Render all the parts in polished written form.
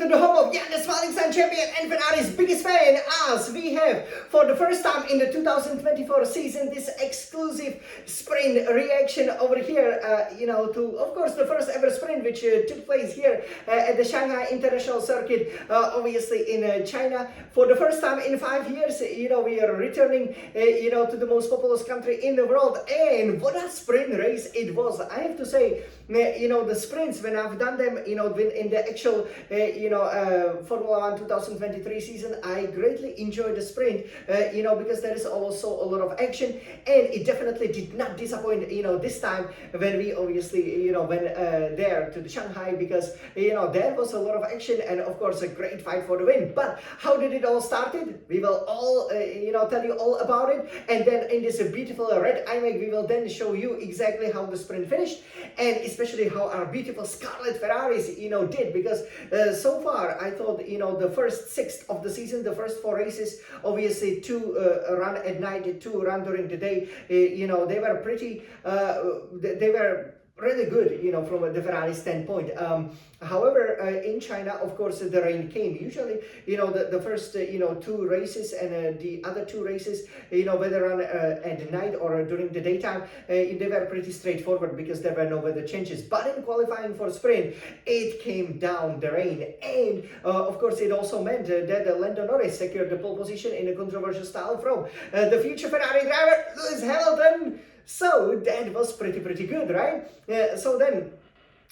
to the home of the smiling sun champion and Ferrari's biggest fan, as we have for the first time in the 2024 season this exclusive sprint reaction over here, to of course the first ever sprint which took place here at the Shanghai International Circuit, obviously in China. For the first time in 5 years, we are returning, to the most populous country in the world, and what a sprint race it was. I have to say, the sprints, when I've done them, in the actual, Formula 1 2023 season, I greatly enjoyed the sprint, because there is also a lot of action, and it definitely did not disappoint, this time when we obviously, went there to the Shanghai, because, there was a lot of action and of course a great fight for the win. But how did it all started? We will all, tell you all about it, and then in this beautiful red iMac, we will then show you exactly how the sprint finished, and especially how our beautiful Scarlet Ferraris, did, because so far I thought, the first 6 of the season, the first 4 races, obviously 2 run at night, 2 run during the day, they were pretty, they were really good, from the Ferrari standpoint. However, in China, of course, the rain came. Usually, the first, 2 races and the other 2 races, whether run at night or during the daytime, they were pretty straightforward because there were no weather changes. But in qualifying for sprint, it came down, the rain. And, of course, it also meant that Lando Norris secured the pole position in a controversial style from the future Ferrari driver, Lewis Hamilton. So that was pretty good, right? So then,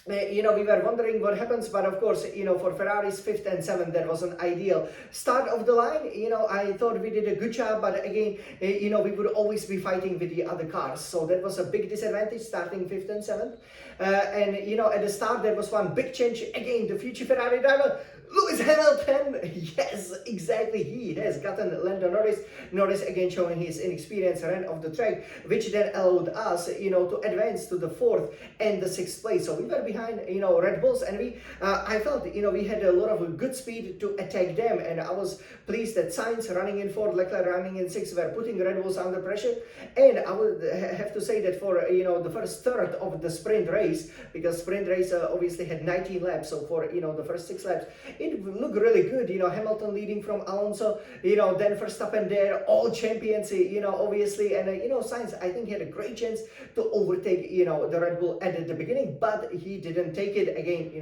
we were wondering what happens, but of course, for Ferrari's 5th and 7th, that was an ideal start of the line. I thought we did a good job, but again, we would always be fighting with the other cars. So that was a big disadvantage, starting 5th and 7th. And, at the start, there was one big change. Again, the future Ferrari driver, Lewis Hamilton, yes, exactly, he has gotten Lando Norris. Norris again showing his inexperience, ran off the track, which then allowed us, to advance to the 4th and the 6th place. So we were behind, Red Bulls, and I felt, we had a lot of good speed to attack them, and I was pleased that Sainz running in 4th, Leclerc running in 6th were putting Red Bulls under pressure. And I would have to say that for, the first third of the sprint race, because sprint race obviously had 19 laps, so for, the first 6 laps, it looked really good, Hamilton leading from Alonso, then Verstappen there, all champions, obviously, and, Sainz, I think, had a great chance to overtake, the Red Bull at the beginning, but he didn't take it. Again,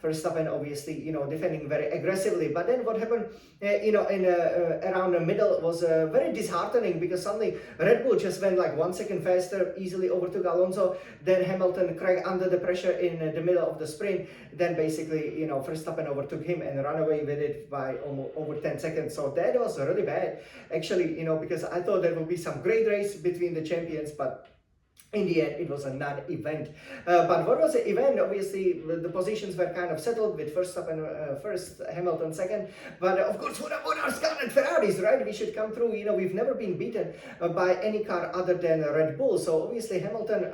Verstappen obviously, defending very aggressively. But then what happened, around the middle was very disheartening, because suddenly Red Bull just went like 1 second faster, easily overtook Alonso. Then Hamilton cracked under the pressure in the middle of the sprint. Then basically, Verstappen overtook him and ran away with it by almost over 10 seconds. So that was really bad, actually, because I thought there would be some great race between the champions, but in the end, it was a non-event. But what was the event? Obviously, the positions were kind of settled, with Verstappen first, Hamilton second. But of course, what are Scarlet Ferraris, right? We should come through. We've never been beaten by any car other than Red Bull. So obviously, Hamilton,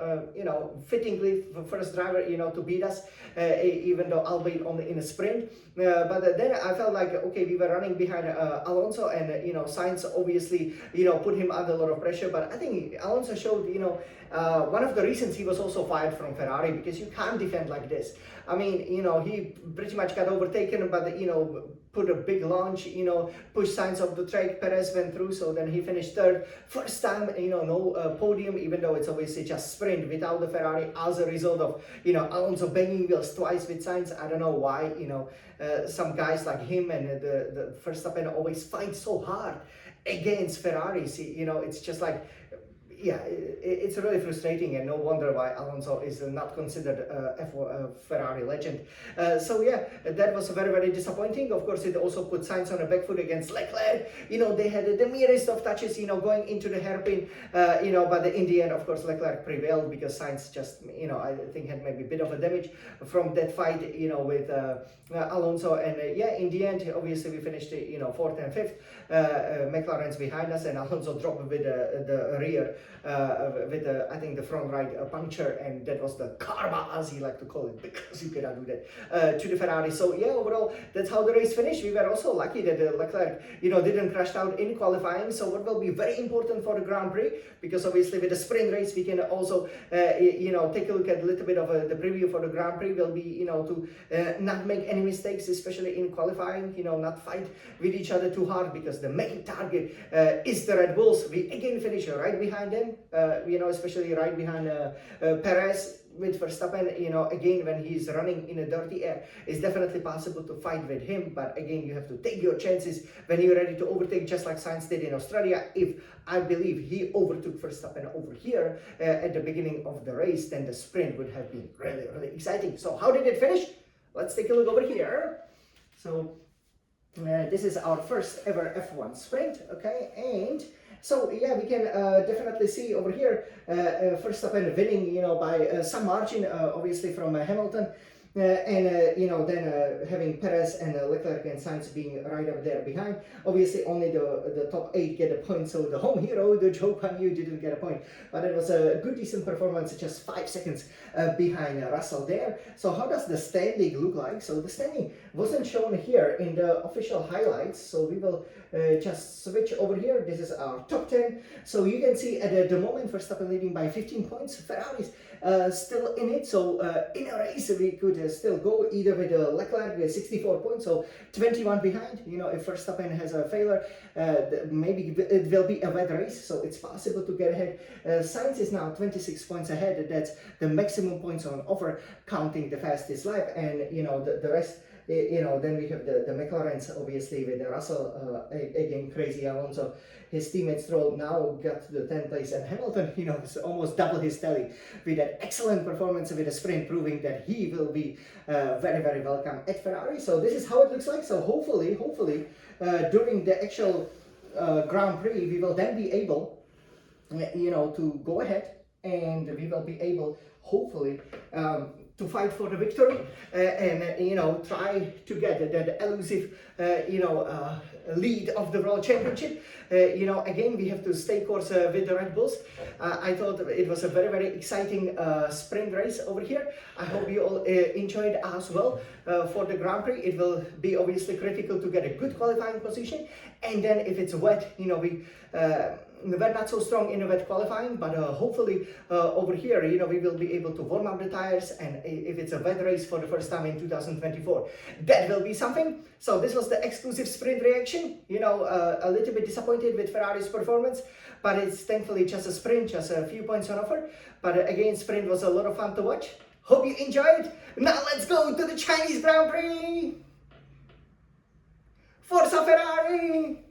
fittingly, first driver, to beat us, even though albeit only in a sprint. But then I felt like, okay, we were running behind Alonso, and, Sainz obviously, put him under a lot of pressure. But I think Alonso showed, one of the reasons he was also fired from Ferrari, because you can't defend like this. I mean, he pretty much got overtaken, but, put a big launch, pushed Sainz off the track. Perez went through, so then he finished 3rd. First time, no podium, even though it's obviously just sprint without the Ferrari, as a result of, Alonso banging wheels twice with Sainz. I don't know why, some guys like him and the Verstappen always fight so hard against Ferraris. It's just like, yeah, it's really frustrating, and no wonder why Alonso is not considered a Ferrari legend. So yeah, that was very disappointing. Of course, it also put Sainz on a back foot against Leclerc. They had the merest of touches, going into the hairpin, but in the end, of course, Leclerc prevailed, because Sainz just, I think had maybe a bit of a damage from that fight, with Alonso. And yeah, in the end, obviously, we finished, 4th and 5th. McLaren's behind us, and Alonso dropped with the rear I think the front right puncture, and that was the karma, as he like to call it, because you cannot do that to the Ferrari. So yeah, overall, that's how the race finished. We were also lucky that Leclerc, didn't crash out in qualifying. So what will be very important for the Grand Prix, because obviously with the sprint race, we can also, take a look at a little bit of the preview for the Grand Prix. Will be, to not make any mistakes, especially in qualifying. Not fight with each other too hard, because the main target is the Red Bulls. We again finish right behind them, especially right behind Perez. With Verstappen, again, when he's running in a dirty air, it's definitely possible to fight with him. But again, you have to take your chances when you're ready to overtake, just like Sainz did in Australia. If I believe he overtook Verstappen over here at the beginning of the race, then the sprint would have been really, really exciting. So how did it finish? Let's take a look over here. So this is our first ever F1 sprint, okay, and so yeah, we can definitely see over here Verstappen winning, by some margin, obviously from Hamilton, and then having Perez and Leclerc and Sainz being right up there behind. Obviously, only the top 8 get a point, so the home hero, the Joe Pan Yu, didn't get a point. But it was a good, decent performance, just 5 seconds behind Russell there. So how does the standing look like? So the standing wasn't shown here in the official highlights, so we will just switch over here. This is our top 10. So you can see at the moment Verstappen leading by 15 points. Ferrari's still in it, so in a race we could still go either with Leclerc with 64 points, so 21 behind. If Verstappen has a failure, maybe it will be a wet race, so it's possible to get ahead. Sainz is now 26 points ahead. That's the maximum points on offer, counting the fastest lap, and the rest. Then we have the McLarens, obviously, with Russell, again, crazy Alonso. His teammate Stroll now got to the 10th place, and Hamilton, almost double his tally with that excellent performance with a sprint, proving that he will be very, very welcome at Ferrari. So this is how it looks like. So hopefully, during the actual Grand Prix, we will then be able, to go ahead, and we will be able, hopefully, to fight for the victory and try to get that elusive lead of the World Championship. Again, we have to stay course with the Red Bulls. I thought it was a very, very exciting sprint race over here. I hope you all enjoyed as well. For the Grand Prix, it will be obviously critical to get a good qualifying position, and then if it's wet, we're not so strong in wet qualifying, but hopefully over here, we will be able to warm up the tires, and if it's a wet race for the first time in 2024, that will be something. So this was the exclusive sprint reaction. A little bit disappointed with Ferrari's performance, but it's thankfully just a sprint, just a few points on offer. But again, sprint was a lot of fun to watch. Hope you enjoyed. Now let's go to the Chinese Grand Prix. Forza Ferrari!